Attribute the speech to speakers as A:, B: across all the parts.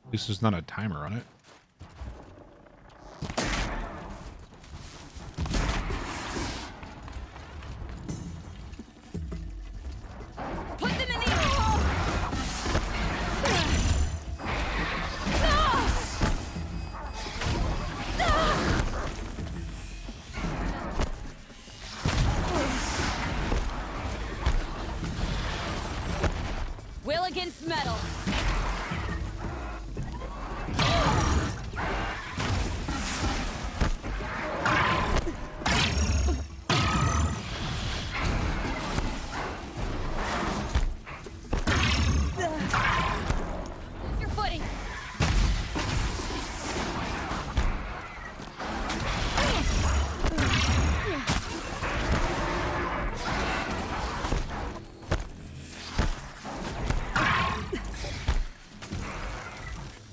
A: At least there's not a timer on it.
B: Put them in the will against metal. Your footing.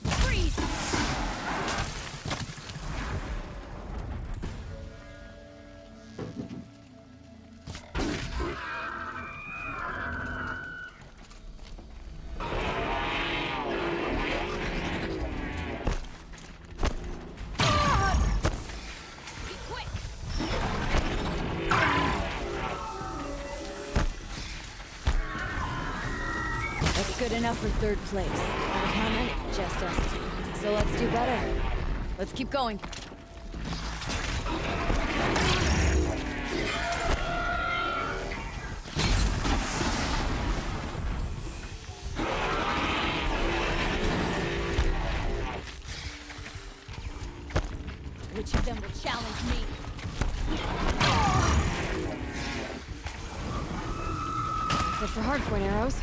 B: Freeze. Be quick.
C: That's good enough for third place. But how many? Just us two. So let's do better. Let's keep going.
B: Which of them will challenge me?
C: Except for hardpoint arrows.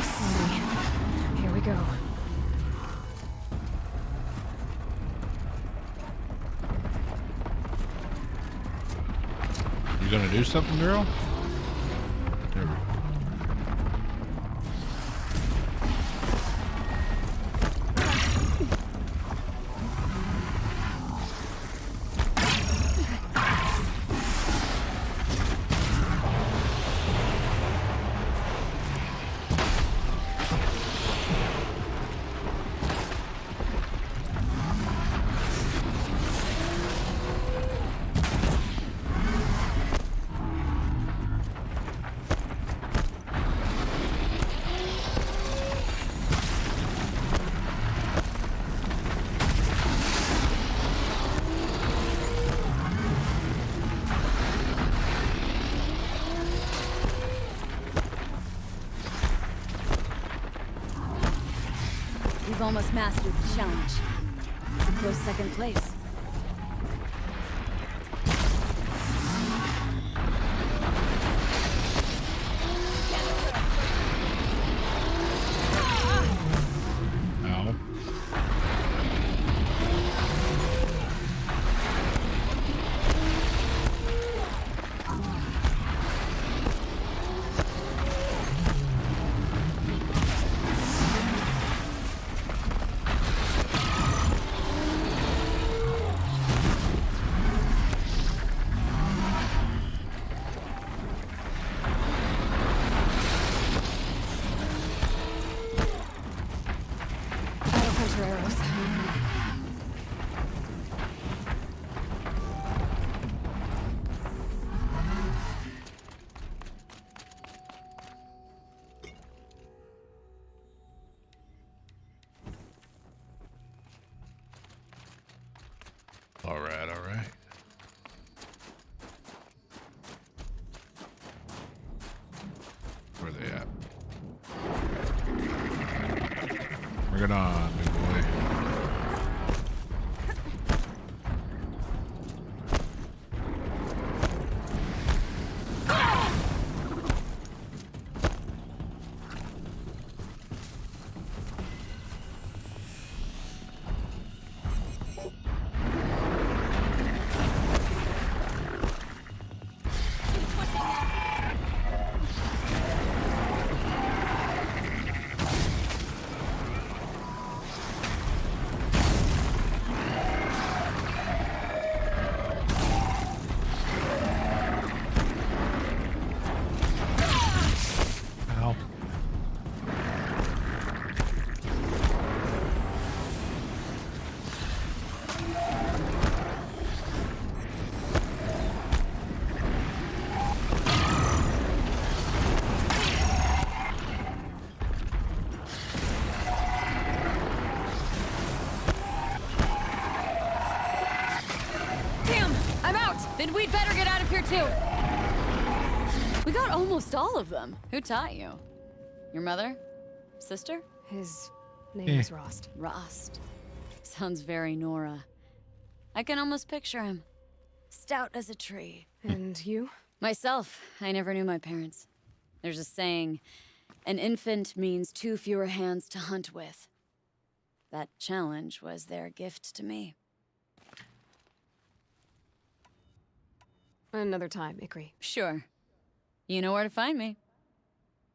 C: Slowly. Here we go.
A: You gonna do something, girl? There we go.
C: We've almost mastered the challenge. It's a close second place.
A: Ow.
C: Battle hunter arrows.
A: All right, all right. Where are they at? Bring it on, big boy.
B: Then we'd better get out of here too. We got almost all of them. Who taught you? Your mother? Sister?
C: His name is Drast.
B: Drast. Sounds very Nora. I can almost picture him. Stout as a tree.
C: And you?
B: Myself, I never knew my parents. There's a saying, an infant means 2 fewer hands to hunt with. That challenge was their gift to me.
C: Another time, Ikri.
B: Sure. You know where to find me.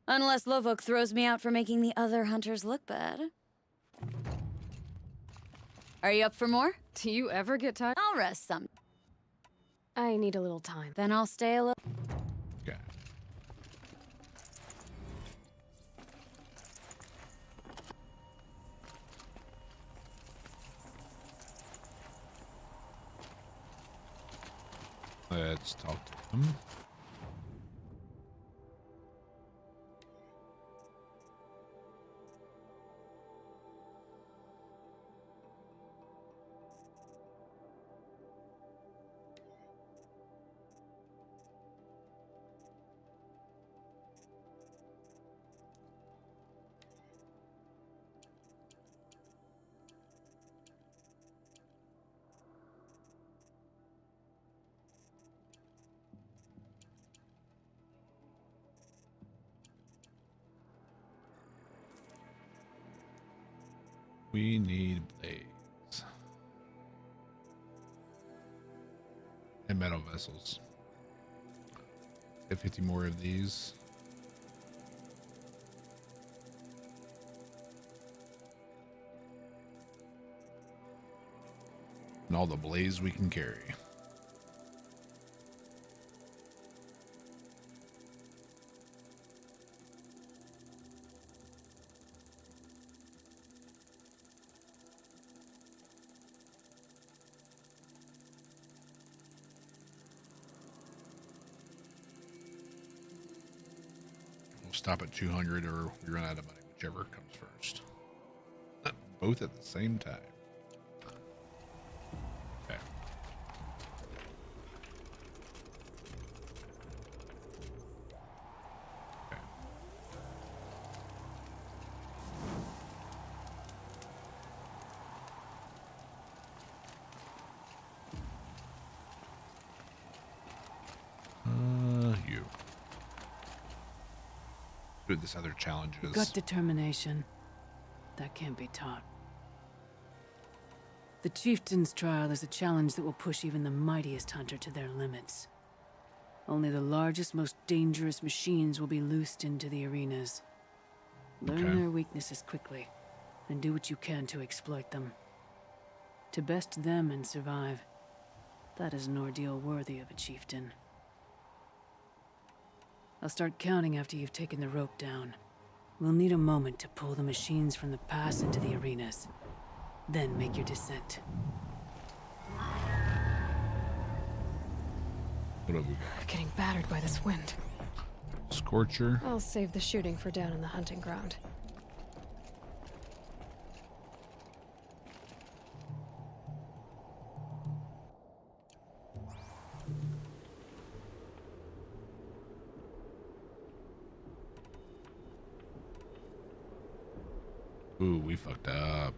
B: Unless Lovok throws me out for making the other hunters look bad. Are you up for more?
C: Do you ever get tired?
B: I'll rest some.
C: I need a little time.
B: Then I'll stay a little.
A: Okay. Let's talk to him. We need blades and metal vessels. Get 50 more of these. And all the blades we can carry. Stop at 200 or we run out of money, whichever comes first. Both at the same time. Okay. Okay. You. This other challenges.
D: Gut determination. That can't be taught. The chieftain's trial is a challenge that will push even the mightiest hunter to their limits. Only the largest, most dangerous machines will be loosed into the arenas. Learn their weaknesses quickly, and do what you can to exploit them. To best them and survive, that is an ordeal worthy of a chieftain. I'll start counting after you've taken the rope down. We'll need a moment to pull the machines from the pass into the arenas. Then make your descent.
A: What have we got?
C: Getting battered by this wind.
A: Scorcher.
C: I'll save the shooting for down in the hunting ground.
A: Ooh, we fucked up.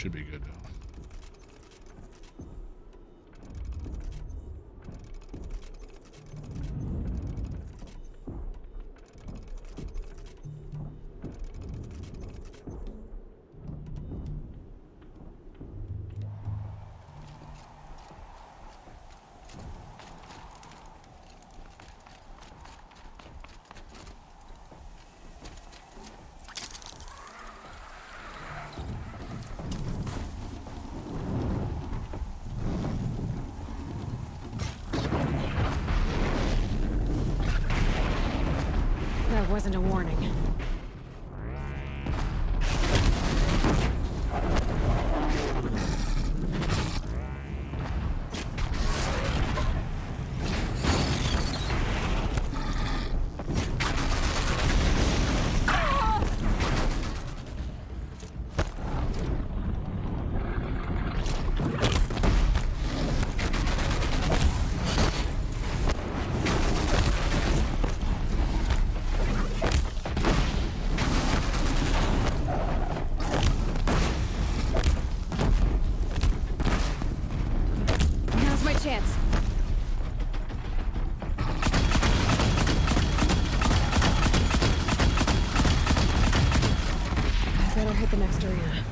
A: Should be good though.
C: That wasn't a warning. Now's my chance. I better hit the next arena.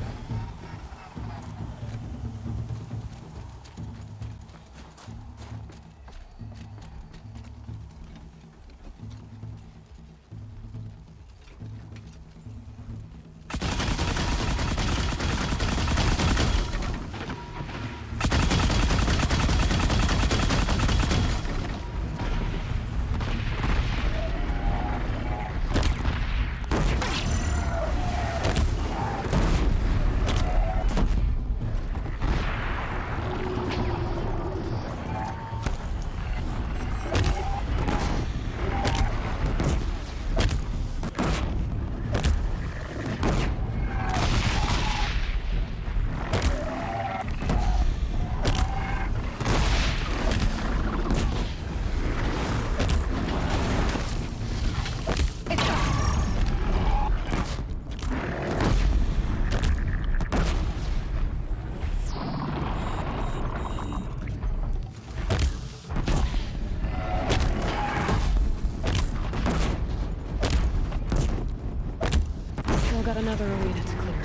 C: Still got another arena to clear.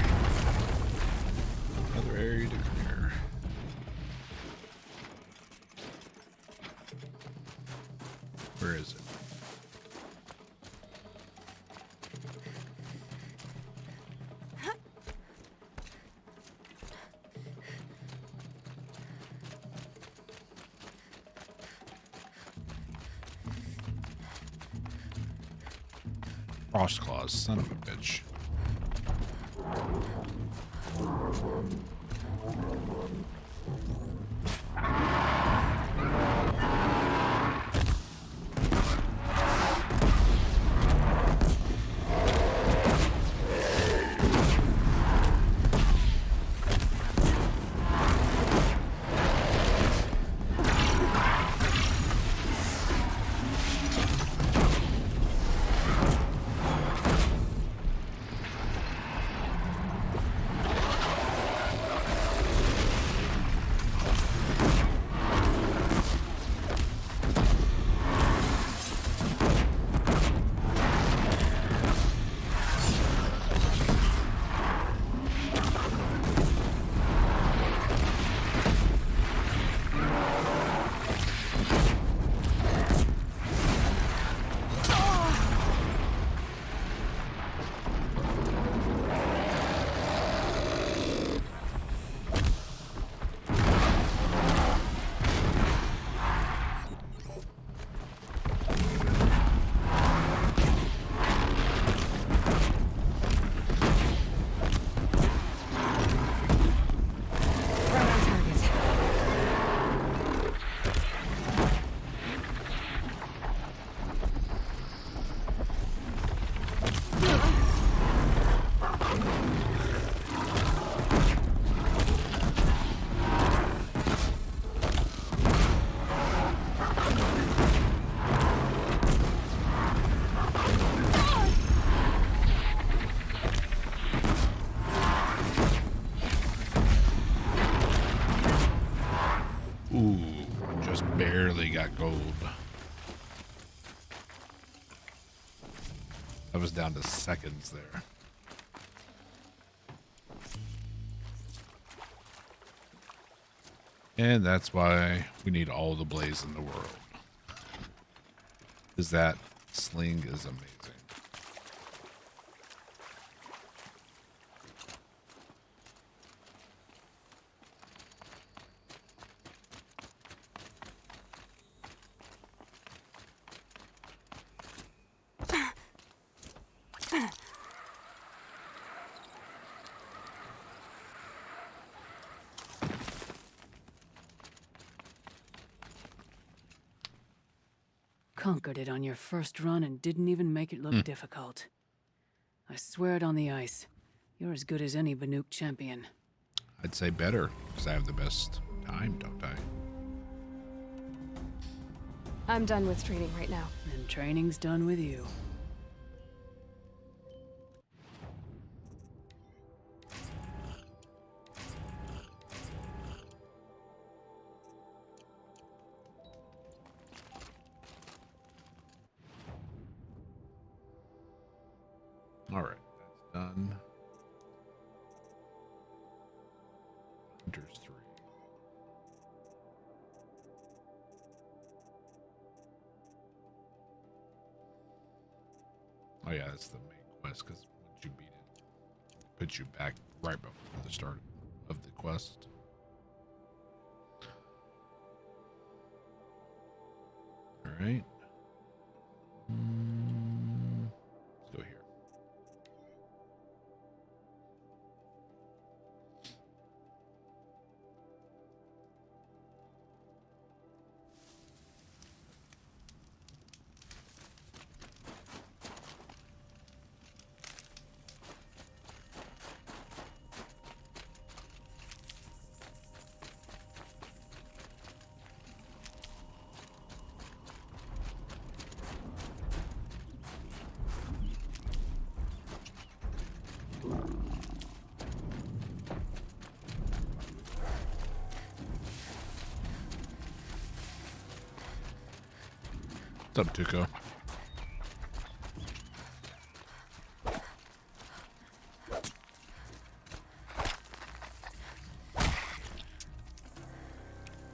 A: Another area to clear. Where is it? Frost claws, son of a bitch. Ooh, just barely got gold. I was down to seconds there. And that's why we need all the blaze in the world. Because that sling is amazing.
D: Conquered it on your first run and didn't even make it look difficult. I swear it on the ice. You're as good as any Banuk champion.
A: I'd say better, because I have the best time, don't I?
C: I'm done with training right now.
D: And training's done with you.
A: All right, that's done. Hunters 3. Oh yeah, that's the main quest, because once you beat it, it puts you back right before the start of the quest. All right. Let's go here. What's up, Tuco?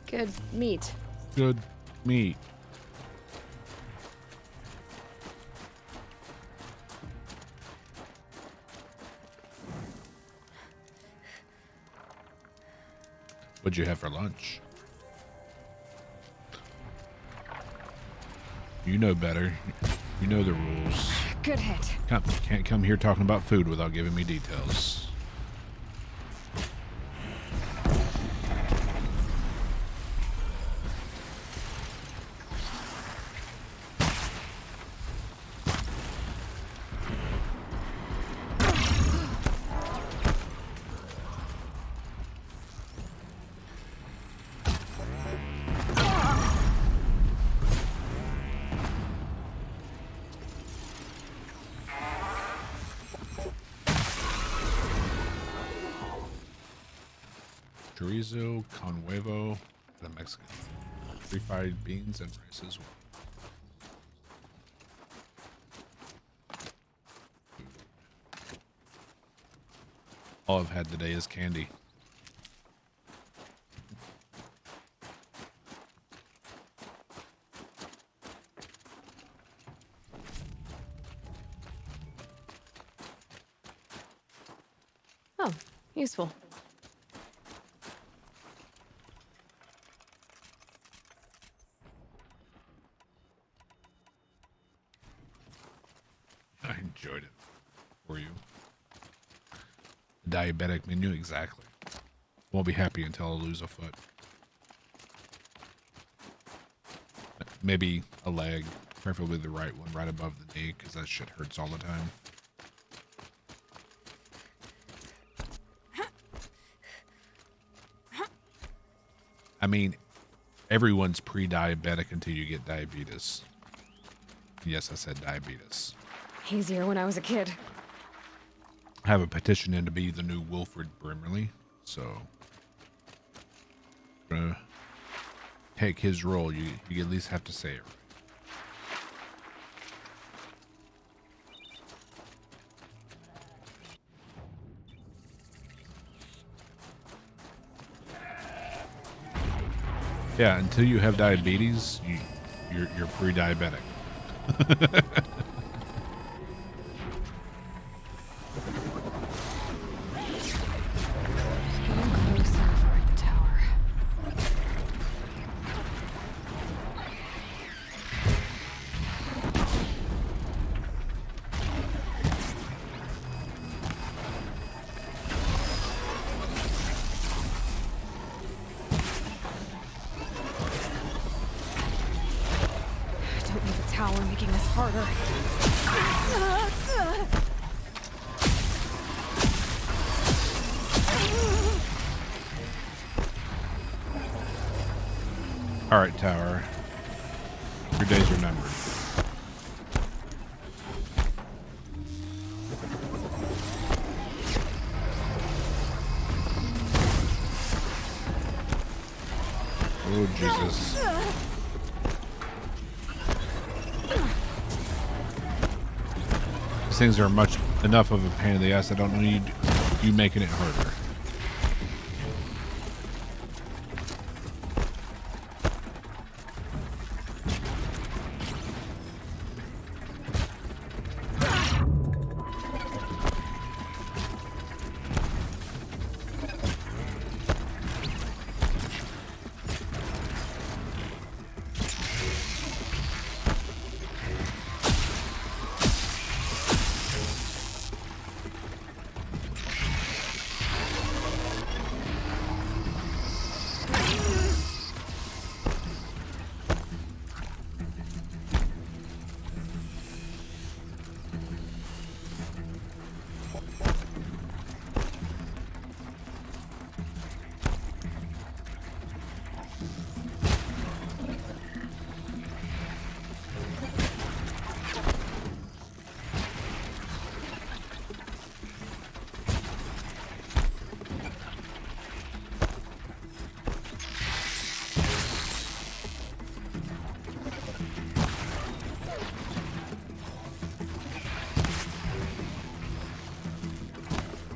C: Good meat.
A: Good meat. What'd you have for lunch? You know better. You know the rules.
C: Good hit.
A: Can't come here talking about food without giving me details. Chorizo con huevo, the Mexican. Refried beans and rice as well. All I've had today is candy.
C: Oh, useful.
A: I enjoyed it for you. The diabetic menu, exactly. Won't be happy until I lose a foot. Maybe a leg, preferably the right one, right above the knee, because that shit hurts all the time. I mean, everyone's pre-diabetic until you get diabetes. Yes, I said diabetes.
C: Easier when I was a kid.
A: I have a petition in to be the new Wilfred Brimley, so take his role, you at least have to say it. Yeah, until you have diabetes, you're pre-diabetic.
C: Getting closer for the tower. Don't need the tower making this harder.
A: All right, tower. Your days are numbered. Oh, Jesus. These things are much enough of a pain in the ass. I don't need you making it harder.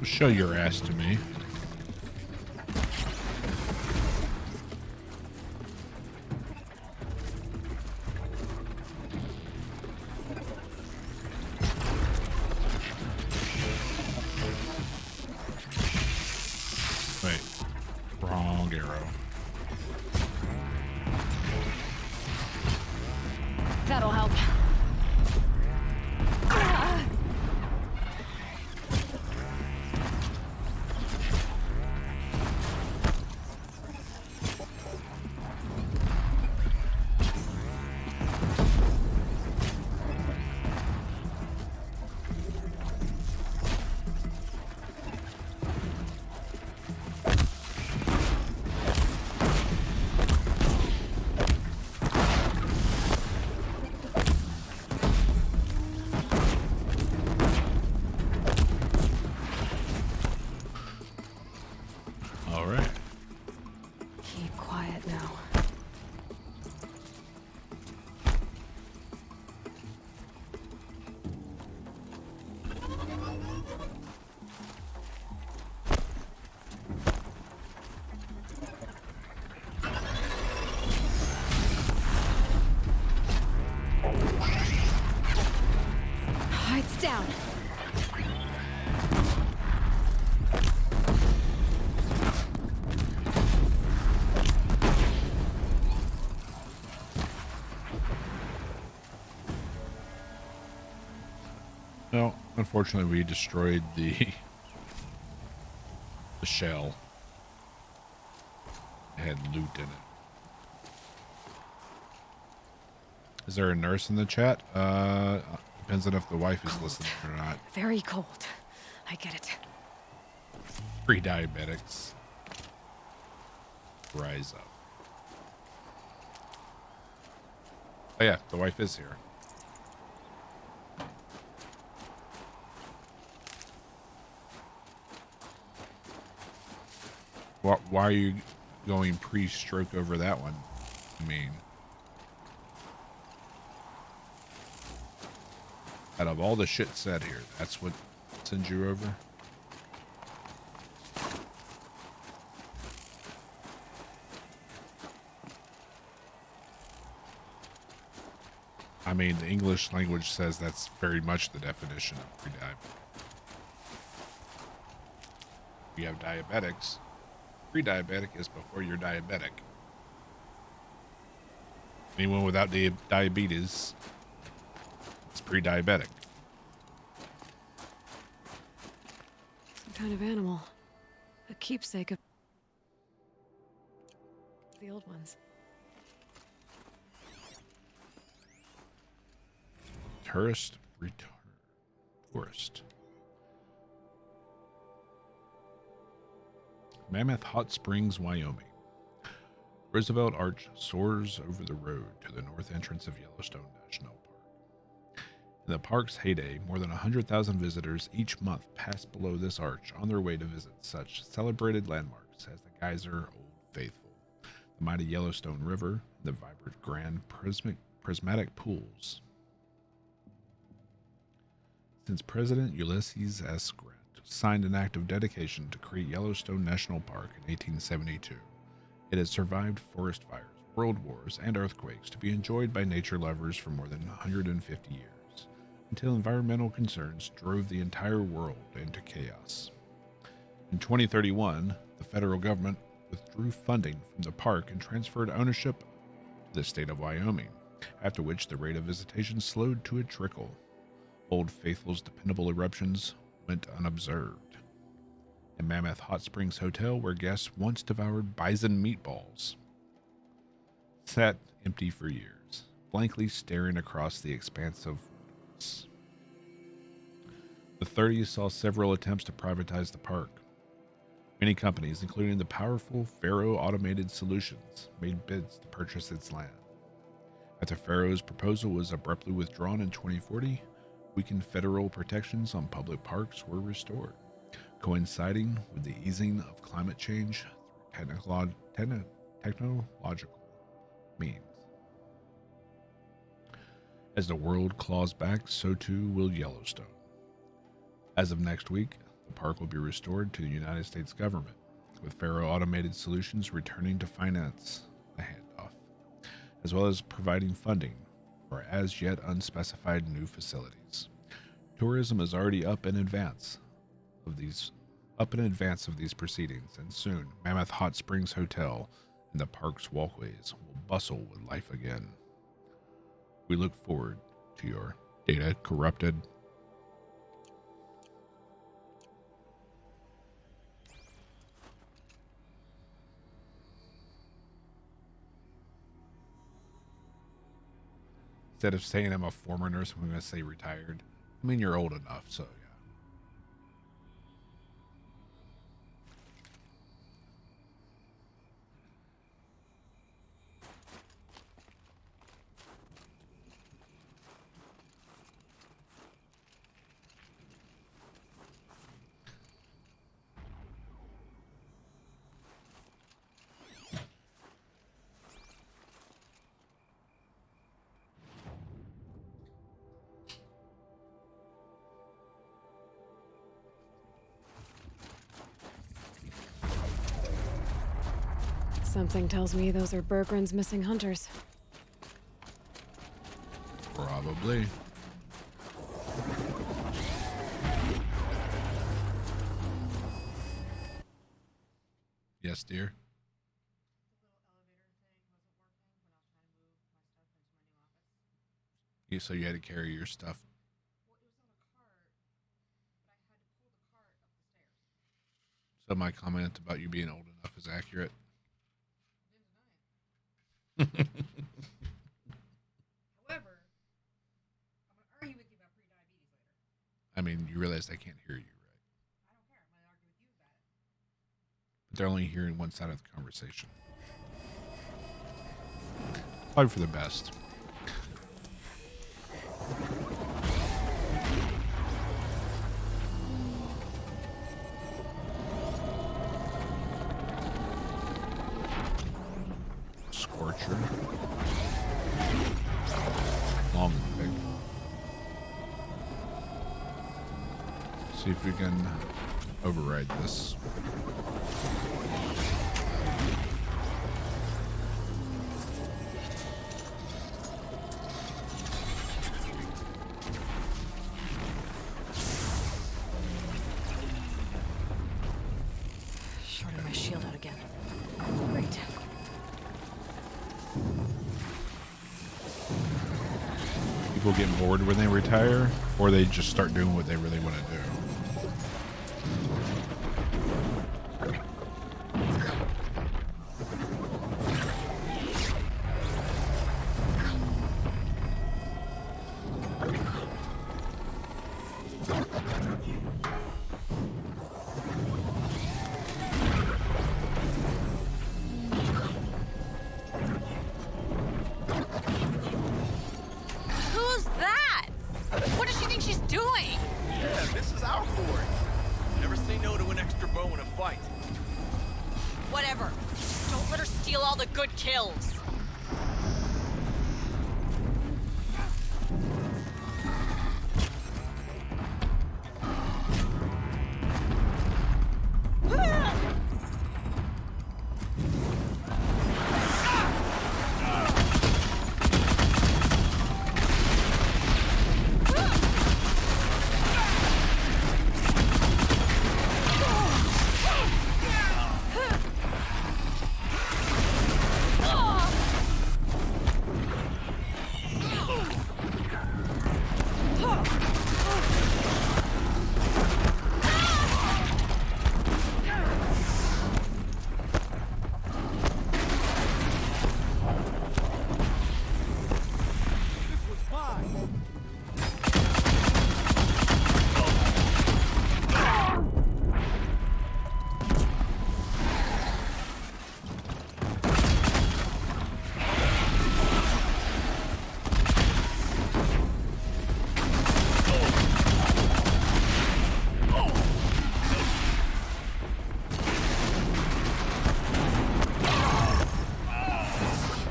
A: Show your ass to me. Wait, wrong arrow.
C: That'll help.
A: All right.
C: Keep quiet now. It's down.
A: No, unfortunately, we destroyed the shell. It had loot in it. Is there a nurse in the chat? Depends on if the wife is listening or not.
C: Very cold. I get it.
A: Pre-diabetics. Rise up. Oh yeah, the wife is here. Why are you going pre-stroke over that one? I mean, out of all the shit said here, that's what sends you over? I mean, the English language says that's very much the definition of pre-diabetic. You have diabetics. Pre-diabetic is before you're diabetic. Anyone without diabetes is pre-diabetic.
C: Some kind of animal. A keepsake of the old ones.
A: Tourist return. Tourist. Mammoth Hot Springs, Wyoming. Roosevelt Arch soars over the road to the north entrance of Yellowstone National Park. In the park's heyday, more than 100,000 visitors each month passed below this arch on their way to visit such celebrated landmarks as the geyser Old Faithful, the mighty Yellowstone River, and the vibrant Grand Prismatic Pools. Since President Ulysses S. Grant signed an act of dedication to create Yellowstone National Park in 1872, it has survived forest fires, world wars, and earthquakes to be enjoyed by nature lovers for more than 150 years, until environmental concerns drove the entire world into chaos. In 2031, the federal government withdrew funding from the park and transferred ownership to the state of Wyoming, after which the rate of visitation slowed to a trickle. Old Faithful's dependable eruptions went unobserved. A Mammoth Hot Springs Hotel, where guests once devoured bison meatballs, sat empty for years, blankly staring across the expanse of wilderness. The 30s saw several attempts to privatize the park. Many companies, including the powerful Faro Automated Solutions, made bids to purchase its land. After Faro's proposal was abruptly withdrawn in 2040, weakened federal protections on public parks were restored, coinciding with the easing of climate change through technological means. As the world claws back, so too will Yellowstone. As of next week, the park will be restored to the United States government, with Faro Automated Solutions returning to finance the handoff, as well as providing funding for as yet unspecified new facilities. Tourism is already up in advance of these proceedings, and soon Mammoth Hot Springs Hotel and the park's walkways will bustle with life again. We look forward to your data corrupted. Instead of saying I'm a former nurse, I'm going to say retired. I mean, you're old enough, so yeah.
C: Something tells me those are Bergren's missing hunters.
A: Probably. Yes, dear. So you had to carry your stuff. So my comment about you being old enough is accurate.
E: However, I'm going to argue with you about pre-diabetes later.
A: I mean, you realize they can't hear you, right?
E: I don't care. I'm going to argue with you about it.
A: But they're only hearing one side of the conversation. Probably for the best. Scorcher. Long leg. See if we can override this.
C: Shorted my shield out again. Great.
A: People get bored when they retire, or they just start doing what they really want to do.
B: Who's that? What does she think she's doing?
F: Yeah, this is our quarry. Never say no to an extra bow in a fight.
B: Whatever. Just don't let her steal all the good kills.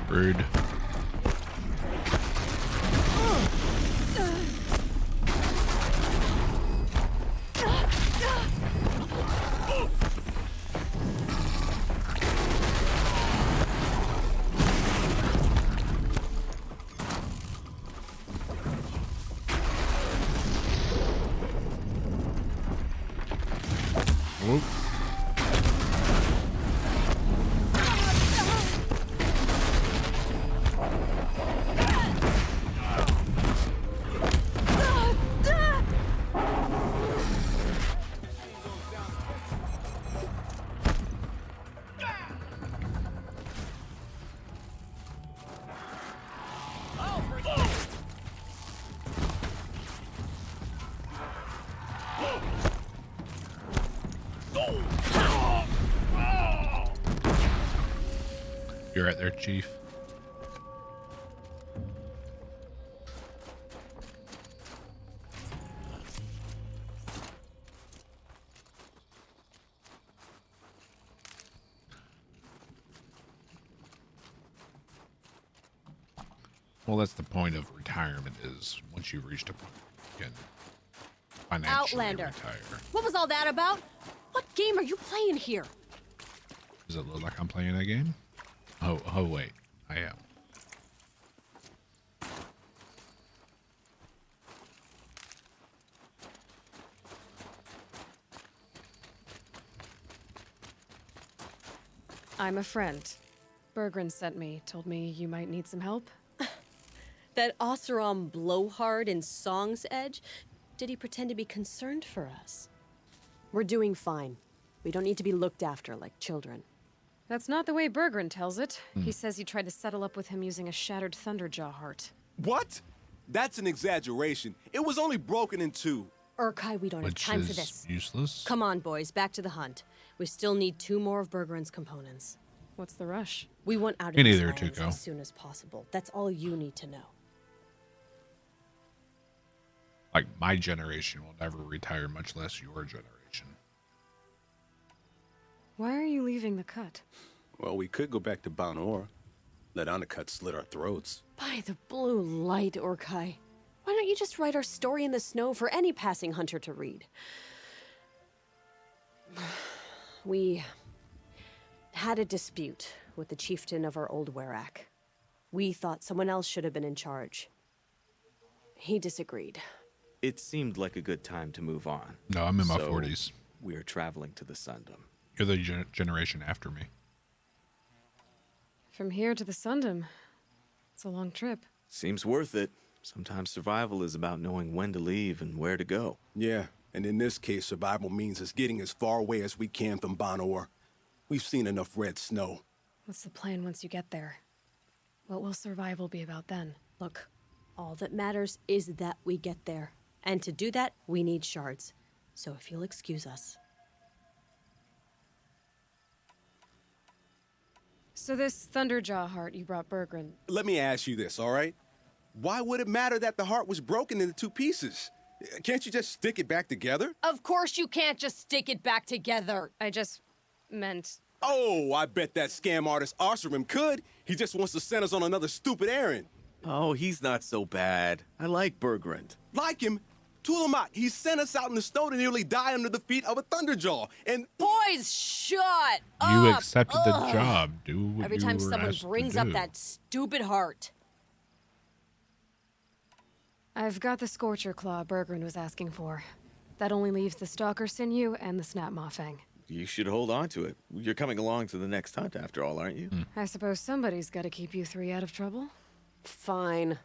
A: Rude. Whoop. You're right there, Chief. Well, that's the point of retirement, is once you've reached a point, you can financially
C: Outlander.
A: retire.
C: What was all that about? What game are you playing here?
A: Does it look like I'm playing a game? Oh wait, I am.
G: I'm a friend. Bergren sent me, told me you might need some help.
H: That Oseram blowhard in Song's Edge? Did he pretend to be concerned for us?
I: We're doing fine. We don't need to be looked after like children.
G: That's not the way Bergren tells it. He says you tried to settle up with him using a shattered Thunderjaw heart.
F: What? That's an exaggeration. It was only broken in two.
H: Urkai, we don't have
A: Which
H: time
A: is
H: for this.
A: useless.
H: Come on, boys, back to the hunt. We still need 2 more of Bergren's components.
G: What's the rush?
H: We want out of
A: Me
H: these
A: neither,
H: lands
A: Tuco.
H: as soon as possible. That's all you need to know.
A: Like, my generation will never retire, much less your generation.
G: Why are you leaving the cut?
F: Well, we could go back to Banor.
J: Let undercuts slit our throats.
I: By the blue light, Urkai. Why don't you just write our story in the snow for any passing hunter to read? We had a dispute with the chieftain of our old Werak. We thought someone else should have been in charge. He disagreed.
K: It seemed like a good time to move on.
A: No, I'm in my 40s.
K: We are traveling to the Sundom.
A: You're the generation after me.
G: From here to the Sundom. It's a long trip.
K: Seems worth it. Sometimes survival is about knowing when to leave and where to go.
J: Yeah, and in this case, survival means us getting as far away as we can from Banor. We've seen enough red snow.
G: What's the plan once you get there? What will survival be about then?
I: Look, all that matters is that we get there. And to do that, we need shards. So if you'll excuse us.
G: So this Thunderjaw heart you brought Bergren.
J: Let me ask you this, all right? Why would it matter that the heart was broken into 2 pieces? Can't you just stick it back together?
C: Of course you can't just stick it back together.
G: I just meant...
J: Oh, I bet that scam artist Arsarim could. He just wants to send us on another stupid errand.
K: Oh, he's not so bad. I like Bergrand.
J: Like him? Tulamat, he sent us out in the snow to nearly die under the feet of a Thunderjaw, and...
C: Boys, shut up!
A: You accepted the job. Do what
C: Every
A: you
C: time
A: were
C: someone
A: asked to
C: brings up
A: do.
C: that stupid heart.
G: I've got the Scorcher Claw Bergren was asking for. That only leaves the Stalker Sinew and the Snap Moffang.
K: You should hold on to it. You're coming along to the next hunt after all, aren't you?
G: I suppose somebody's got to keep you 3 out of trouble.
I: Fine.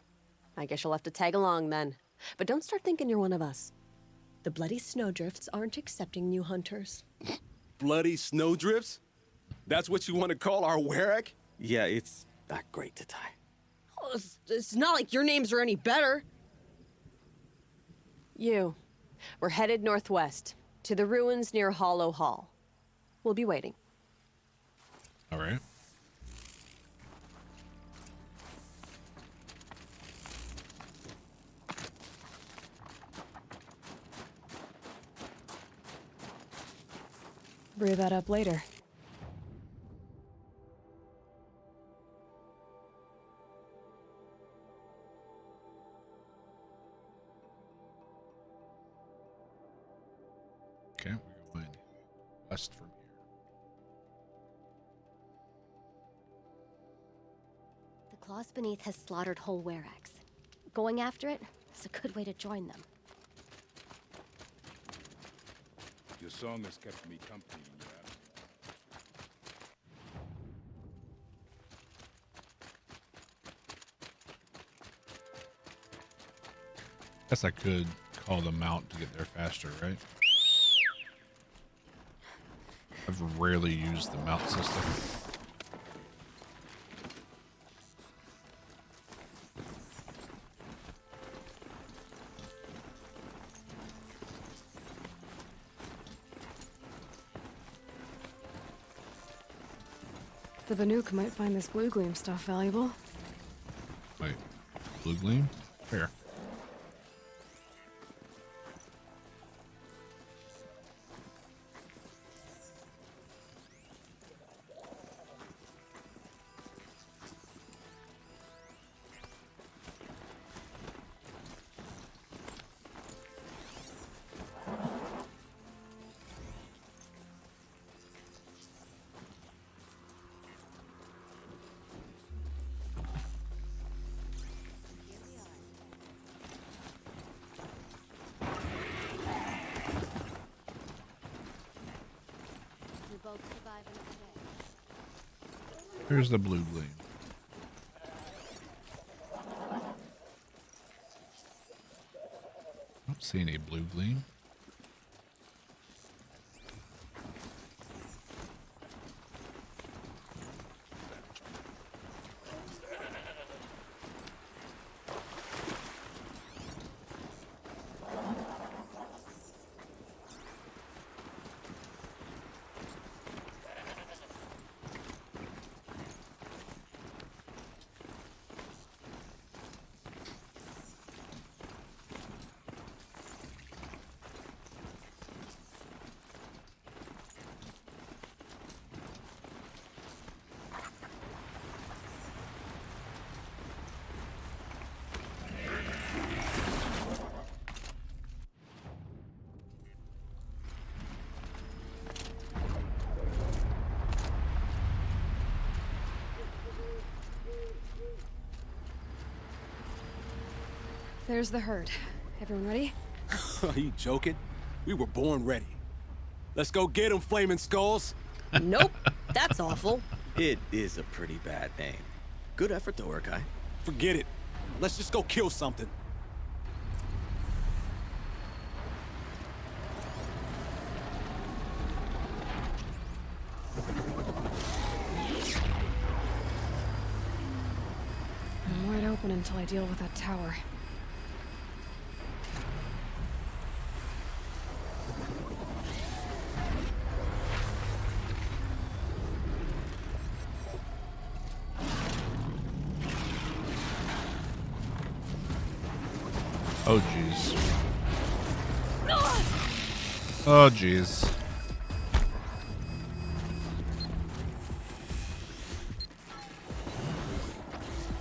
I: I guess you'll have to tag along then. But don't start thinking you're one of us. The bloody snowdrifts aren't accepting new hunters.
J: Bloody snowdrifts? That's what you want to call our Werak?
K: Yeah, it's not great to tie.
C: Oh, it's not like your names are any better.
I: We're headed northwest, to the ruins near Hollow Hall. We'll be waiting.
A: All right.
G: Brew that up later.
A: Okay, we're going west from here.
L: The Claws Beneath has slaughtered whole Weraks. Going after it is a good way to join them.
M: Your song has kept me company, yeah.
A: Guess I could call them out to get there faster, right? I've rarely used the mount system.
G: The Banuk might find this blue gleam stuff valuable.
A: Wait, blue gleam? Where? Here's the blue gleam. I don't see any blue gleam.
G: There's the herd. Everyone ready?
J: Are you joking? We were born ready. Let's go get them, Flaming Skulls.
H: Nope, that's awful.
K: It is a pretty bad name. Good effort though, Urkai.
J: Forget it. Let's just go kill something.
G: I'm wide open until I deal with that tower.
A: Oh, jeez. Oh, jeez.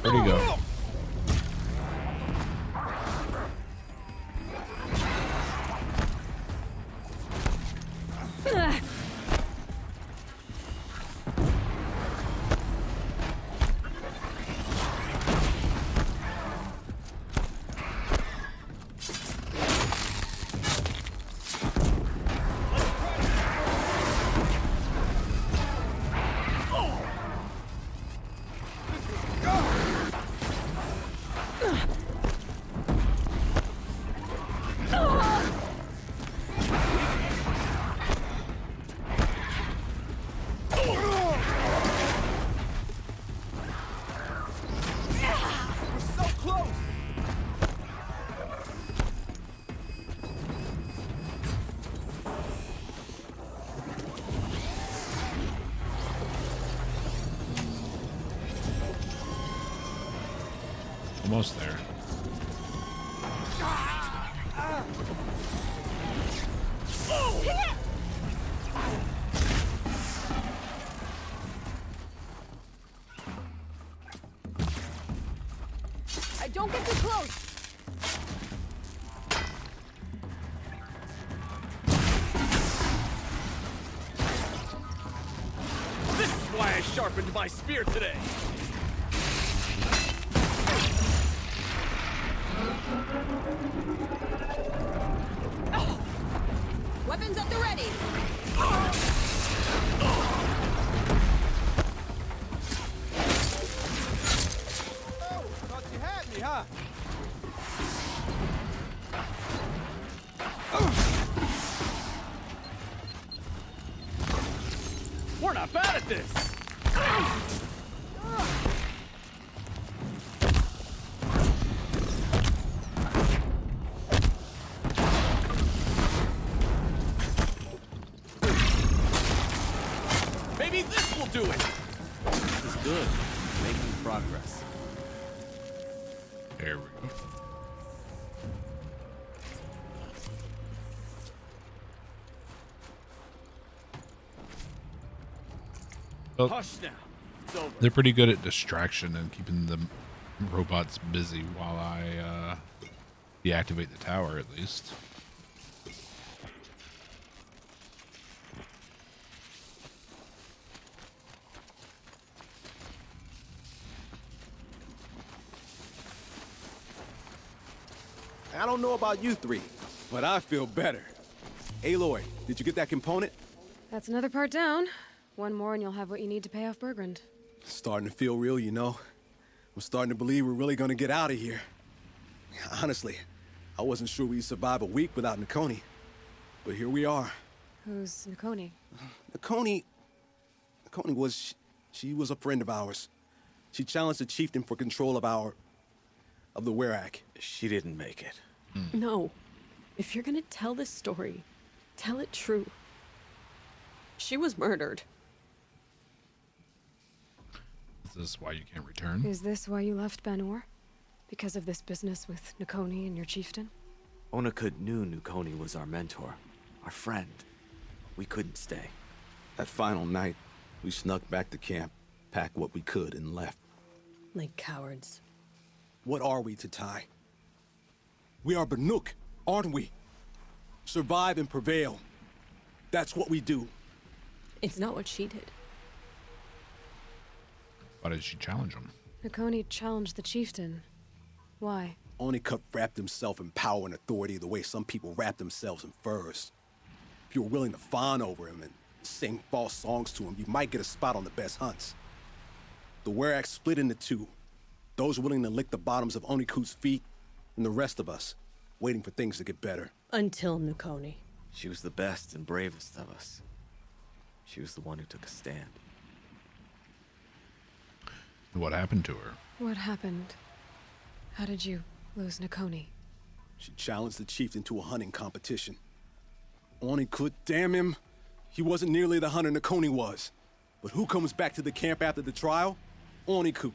A: Where'd he go? Almost there.
C: I don't get too close.
F: This is why I sharpened my spear today.
C: Weapons at the ready.
J: Oh, thought you had me, huh?
F: We're not bad at this. Maybe this will do it.
K: This is good. Making progress.
A: There we go. Well,
F: Hush now. It's over.
A: they're pretty good at distraction and keeping the robots busy while I deactivate the tower, at least.
J: I don't know about you three, but I feel better. Aloy, did you get that component?
G: That's another part down. One more and you'll have what you need to pay off Bergrund.
J: Starting to feel real, you know. I'm starting to believe we're really gonna get out of here. Honestly, I wasn't sure we'd survive a week without Nakoni. But here we are.
G: Who's Nakoni?
J: Nakoni was... she was a friend of ours. She challenged the chieftain for control of the Werak.
K: She didn't make it.
H: No. If you're gonna tell this story, tell it true. She was murdered.
A: Is this why you can't return?
G: Is this why you left Banor? Because of this business with Nakoni and your chieftain?
K: Onakut knew Nukoni was our mentor, our friend. We couldn't stay.
J: That final night, we snuck back to camp, packed what we could, and left.
H: Like cowards.
J: What are we to Tai? We are Banuk, aren't we? Survive and prevail. That's what we do.
H: It's not what she did.
A: Why did she challenge him?
G: Nakoni challenged the chieftain. Why?
J: Onikut wrapped himself in power and authority the way some people wrap themselves in furs. If you were willing to fawn over him and sing false songs to him, you might get a spot on the best hunts. The Werak split into two. Those willing to lick the bottoms of Onikut's feet, and the rest of us, waiting for things to get better.
H: Until Nukoni.
K: She was the best and bravest of us. She was the one who took a stand.
A: What happened to her?
G: What happened? How did you lose Nukoni?
J: She challenged the chieftain to a hunting competition. Onikut, damn him, he wasn't nearly the hunter Nukoni was. But who comes back to the camp after the trial? Onikut,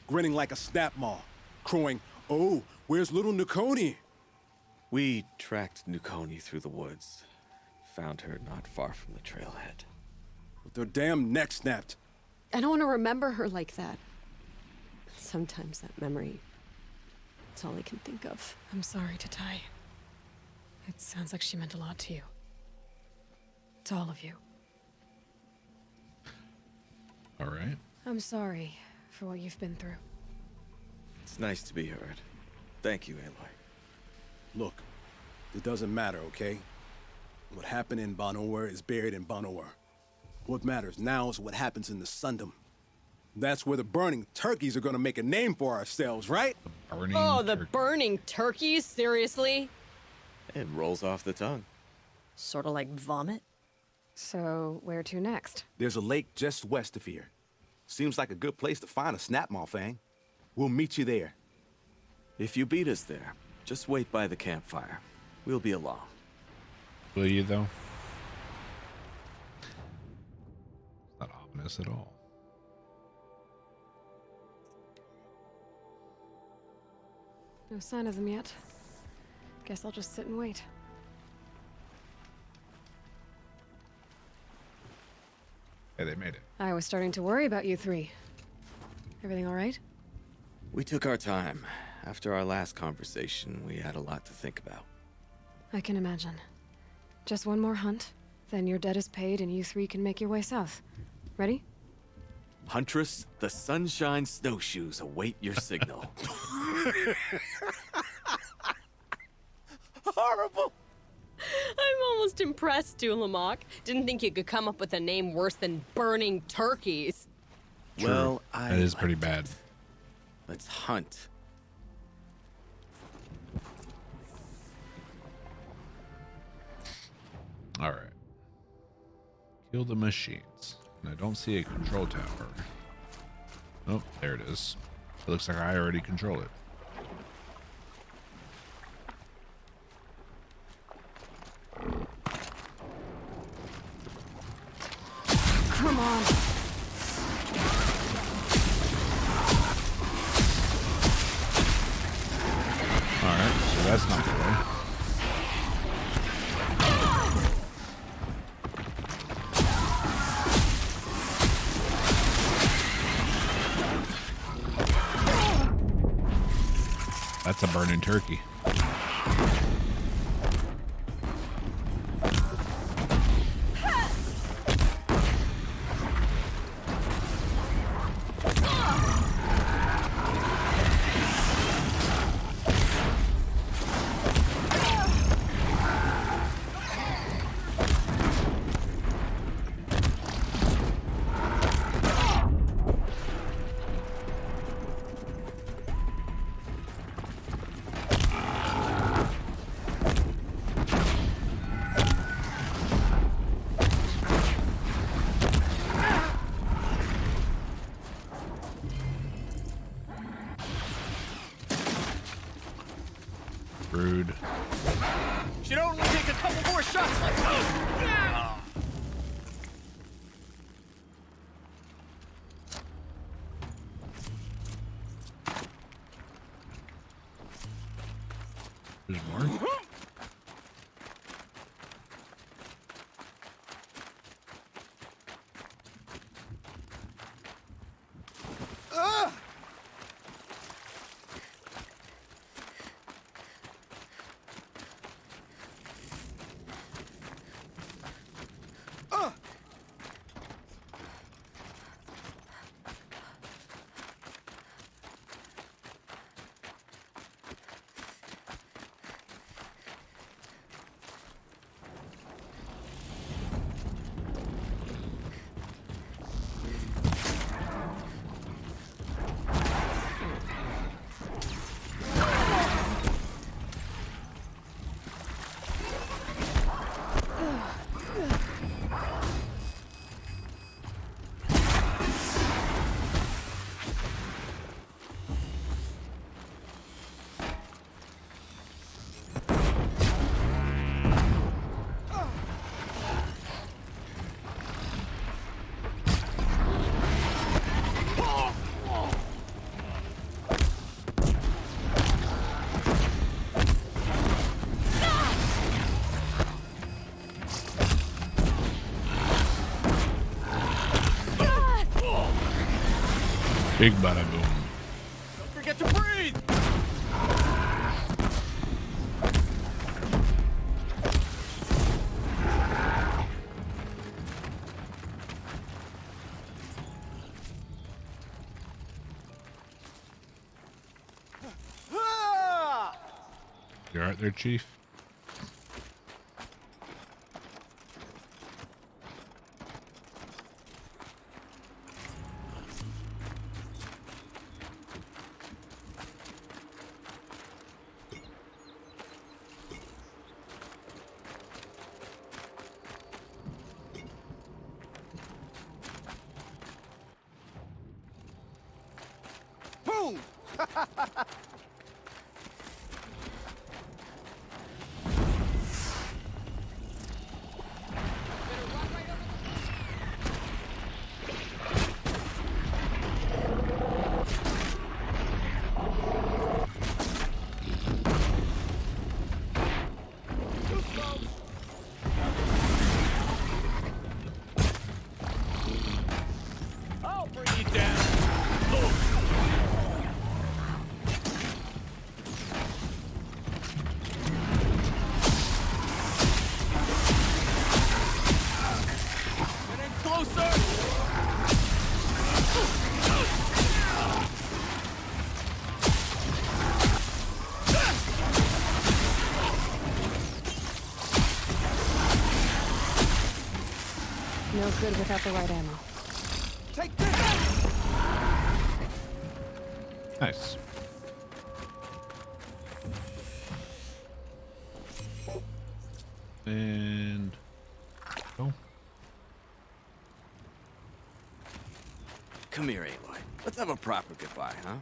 J: grinning like a snap maw, crowing, "Oh, where's little Nukoni?"
K: We tracked Nukoni through the woods. Found her not far from the trailhead.
J: With their damn neck snapped.
I: I don't want to remember her like that. Sometimes that memory, it's all I can think of.
G: I'm sorry, Tatai. It sounds like she meant a lot to you. To all of you.
A: All right.
G: I'm sorry for what you've been through.
K: It's nice to be heard. Thank you, Aloy.
J: Look, it doesn't matter, okay? What happened in Banor is buried in Banor. What matters now is what happens in the Sundom. That's where the burning turkeys are gonna make a name for ourselves, right?
H: The burning turkeys? Seriously?
K: It rolls off the tongue.
H: Sort of like vomit?
G: So, where to next?
N: There's a lake just west of here. Seems like a good place to find a snapmaw fang. We'll meet you there.
K: If you beat us there, just wait by the campfire. We'll be along.
A: Will you, though? It's not ominous at all.
G: No sign of them yet. Guess I'll just sit and wait.
A: Hey, they made it.
G: I was starting to worry about you three. Everything all right?
K: We took our time. After our last conversation, we had a lot to think about.
G: I can imagine. Just one more hunt, then your debt is paid and you three can make your way south. Ready?
K: Huntress, the Sunshine Snowshoes await your signal.
J: Horrible!
H: I'm almost impressed, Dulamok. Didn't think you could come up with a name worse than burning turkeys.
A: True.
K: Well,
A: that is pretty bad.
K: Let's hunt.
A: All right. Kill the machines. And I don't see a control tower. Oh, there it is. It looks like I already control it.
G: Come on.
A: All right, so that's not the way. That's a burning turkey. Rude.
F: Should only take a couple more shots like that.
A: There's more? Big bada boom.
F: Don't forget to breathe!
A: You alright there, Chief?
F: Boom! I'll bring you down. Getting closer.
G: No good without the right ammo.
F: Take this.
A: Nice. And oh,
K: Come here, Aloy. Let's have a proper goodbye, huh?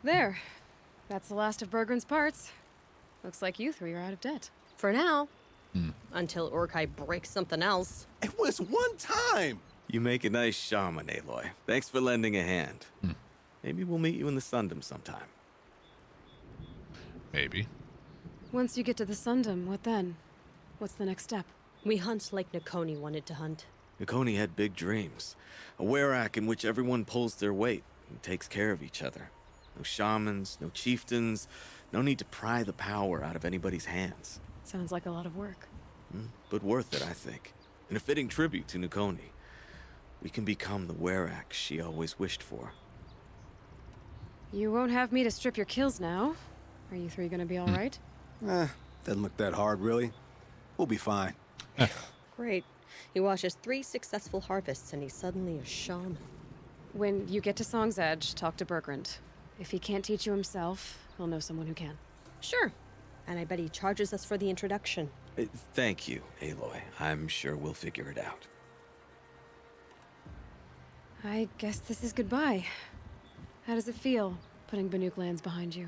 G: There. That's the last of Bergren's parts. Looks like you three are out of debt.
H: For now. Until Urkai breaks something else.
J: It was one time.
K: You make a nice shaman, Aloy. Thanks for lending a hand. Maybe we'll meet you in the Sundom sometime.
A: maybe.
G: Once you get to the Sundom, what then? What's the next step?
H: We hunt like Nakoni wanted to hunt.
K: Nakoni had big dreams. A werak in which everyone pulls their weight and takes care of each other. No shamans, no chieftains, no need to pry the power out of anybody's hands.
G: Sounds like a lot of work.
K: But worth it, I think. And a fitting tribute to Nakoni. We can become the werak she always wished for.
G: You won't have me to strip your kills now. Are you three gonna be alright?
J: Doesn't look that hard, really. We'll be fine.
H: Great. He watches 3 successful harvests and he's suddenly a shaman.
G: When you get to Song's Edge, talk to Bergrand. If he can't teach you himself, he'll know someone who can.
H: Sure. And I bet he charges us for the introduction.
K: Thank you, Aloy. I'm sure we'll figure it out.
G: I guess this is goodbye. How does it feel, putting Banuk lands behind you?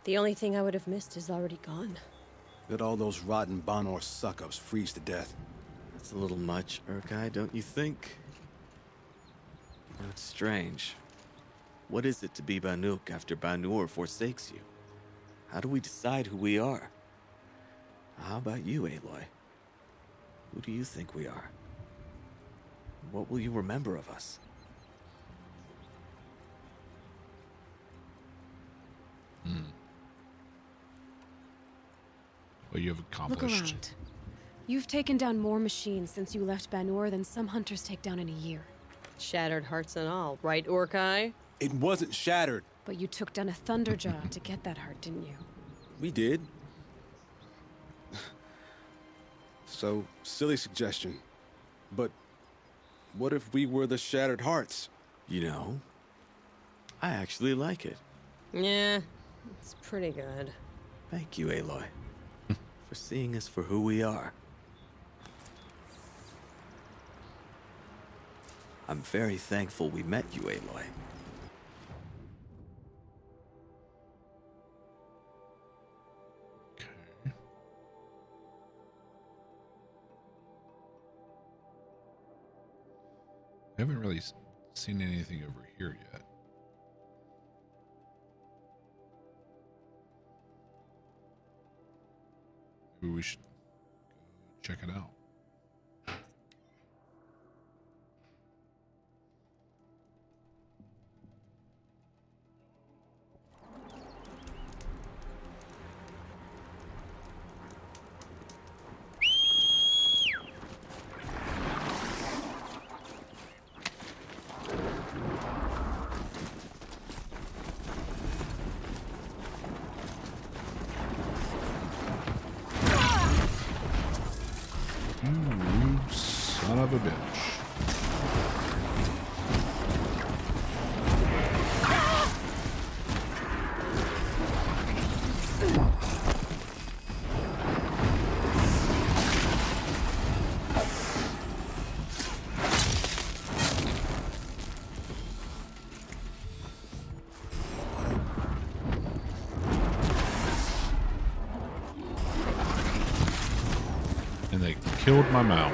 H: The only thing I would have missed is already gone.
J: Let all those rotten Banor suck-ups freeze to death.
K: That's a little much, Urkai, don't you think? That's strange. What is it to be Banuk after Banur forsakes you? How do we decide who we are? How about you, Aloy? Who do you think we are? What will you remember of us?
A: What you have
G: Look
A: accomplished.
G: around. You've taken down more machines since you left Banur than some hunters take down in a year.
H: Shattered hearts and all, right, Urkai?
J: It wasn't shattered.
G: But you took down a Thunderjaw to get that heart, didn't you?
J: We did. So, silly suggestion. But what if we were the Shattered Hearts?
K: You know, I actually like it.
H: Yeah, it's pretty good.
K: Thank you, Aloy, for seeing us for who we are. I'm very thankful we met you, Aloy.
A: Okay. I haven't really seen anything over here yet. Maybe we should go check it out. killed my mount.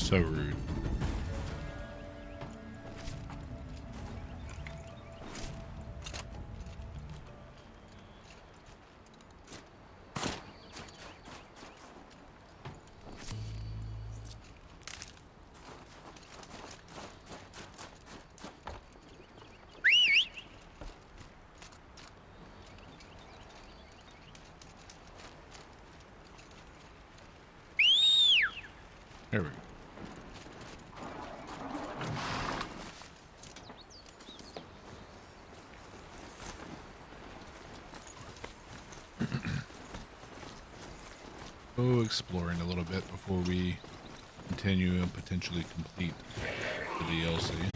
A: So rude. There we go. Go exploring a little bit before we continue and potentially complete the DLC.